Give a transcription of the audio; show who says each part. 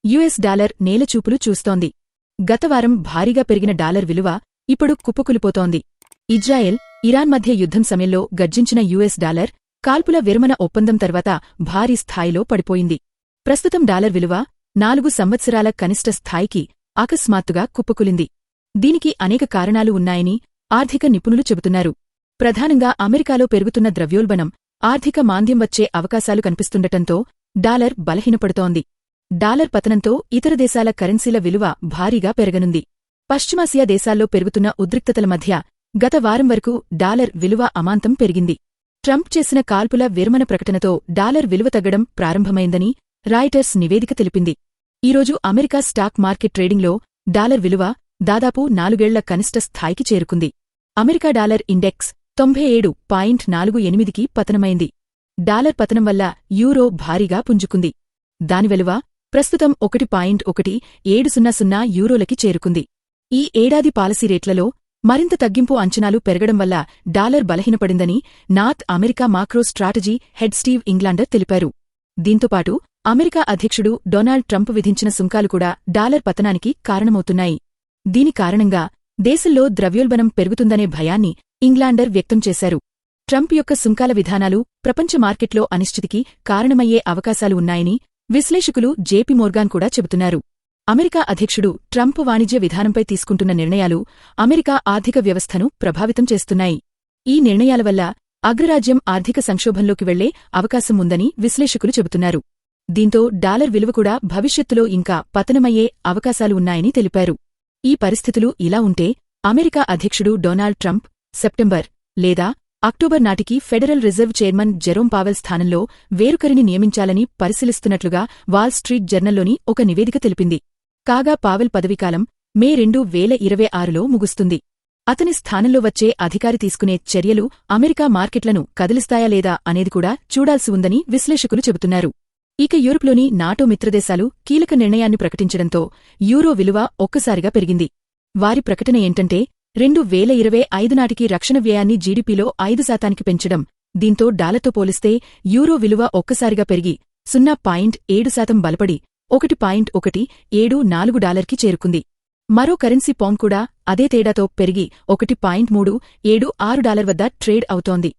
Speaker 1: US dollar నేలచూపులు చూస్తోంది. గతవారం భారీగా పెరిగిన డాలర్ విలువ ఇప్పుడు కుప్పకూలిపోతోంది. ఇజ్రాయెల్, ఇరాన్ మధ్య యుద్ధం సమయంలో గర్జించిన యుఎస్ డాలర్ కాల్పుల విరమణ ఒప్పందం తర్వాత భారీ స్థాయిలో పడిపోయింది. ప్రస్తుతం డాలర్ విలువ 4 సంవత్సరాల కనిష్ట స్థాయికి అకస్మాత్తుగా కుప్పకూలింది. దీనికి అనేక కారణాలు ఉన్నాయని ఆర్థిక నిపుణులు చెబుతున్నారు. ప్రధానంగా అమెరికాలో పెరుగుతున్న ద్రవ్యోల్బణం, ఆర్థిక మాంద్యం వచ్చే అవకాశాలు కనిపిస్తుండటంతో డాలర్ బలహీనపడుతోంది. డాలర్ పతనంతో ఇతర దేశాల కరెన్సీల విలువ భారీగా పెరగనుంది. పశ్చిమాసియా దేశాల్లో పెరుగుతున్న ఉద్రిక్తతల మధ్య గత వారం వరకు డాలర్ విలువ అమాంతం పెరిగింది. ట్రంప్ చేసిన కాల్పుల విరమణ ప్రకటనతో డాలర్ విలువ తగ్గడం ప్రారంభమైందని రాయిటర్స్ నివేదిక తెలిపింది. ఈరోజు అమెరికా స్టాక్ మార్కెట్ ట్రేడింగ్లో డాలర్ విలువ దాదాపు 4 ఏళ్ల కనిష్ట స్థాయికి చేరుకుంది. అమెరికా డాలర్ ఇండెక్స్ 97.48కి పతనమైంది. డాలర్ పతనం వల్ల యూరో భారీగా పుంజుకుంది. దాని విలువ ప్రస్తుతం 1.1700 యూరోలకి చేరుకుంది. ఈ ఏడాది పాలసీ రేట్లలో మరింత తగ్గింపు అంచనాలు పెరగడం వల్ల డాలర్ బలహీనపడిందని North America macro strategy head Steve Englander తెలిపారు. దీంతోపాటు అమెరికా అధ్యక్షుడు డొనాల్డ్ ట్రంప్ విధించిన సుంకాలు కూడా డాలర్ పతనానికి కారణమవుతున్నాయి. దీని కారణంగా దేశంలో ద్రవ్యోల్బణం పెరుగుతుందనే భయాన్ని ఇంగ్లాండర్ వ్యక్తం చేశారు. ట్రంప్ యొక్క సుంకాల విధానాలు ప్రపంచ మార్కెట్లో అనిశ్చితికి కారణమయ్యే అవకాశాలు ఉన్నాయని విశ్లేషకులు జేపీ మోర్గాన్ కూడా చెబుతున్నారు. అమెరికా అధ్యక్షుడు ట్రంప్ వాణిజ్య విధానంపై తీసుకుంటున్న నిర్ణయాలు అమెరికా ఆర్థిక వ్యవస్థను ప్రభావితం చేస్తున్నాయి. ఈ నిర్ణయాల వల్ల అగ్రరాజ్యం ఆర్థిక సంక్షోభంలోకి వెళ్లే అవకాశం ఉందని విశ్లేషకులు చెబుతున్నారు. దీంతో డాలర్ విలువ కూడా భవిష్యత్తులో ఇంకా పతనమయ్యే అవకాశాలు ఉన్నాయని తెలిపారు. ఈ పరిస్థితులు ఇలా ఉంటే అమెరికా అధ్యక్షుడు డొనాల్డ్ ట్రంప్ సెప్టెంబర్ లేదా అక్టోబర్ నాటికి federal reserve chairman Jerome Powell స్థానంలో వేరొకరిని నియమించాలని పరిశీలిస్తున్నట్లుగా వాల్ స్ట్రీట్ జర్నల్లోని ఒక నివేదిక తెలిపింది. కాగా పావెల్ పదవీకాలం మే 2026లో ముగుస్తుంది. అతని స్థానంలో వచ్చే అధికారి తీసుకునే చర్యలు అమెరికా మార్కెట్లను కదిలిస్తాయా లేదా అనేది కూడా చూడాల్సి ఉందని విశ్లేషకులు చెబుతున్నారు. ఇక యూరప్లోని నాటో మిత్రదేశాలు కీలక నిర్ణయాన్ని ప్రకటించడంతో యూరో విలువ ఒక్కసారిగా పెరిగింది. వారి ప్రకటన ఏంటంటే 2025 నాటికి రక్షణ వ్యయాన్ని జీడీపీలో 5% పెంచడం. దీంతో డాలర్తో పోలిస్తే యూరో విలువ ఒక్కసారిగా పెరిగి 0.7% బలపడి $1.174కి చేరుకుంది. మరో కరెన్సీ పౌండ్ కూడా అదే తేడాతో పెరిగి $1.376 వద్ద ట్రేడ్ అవుతోంది.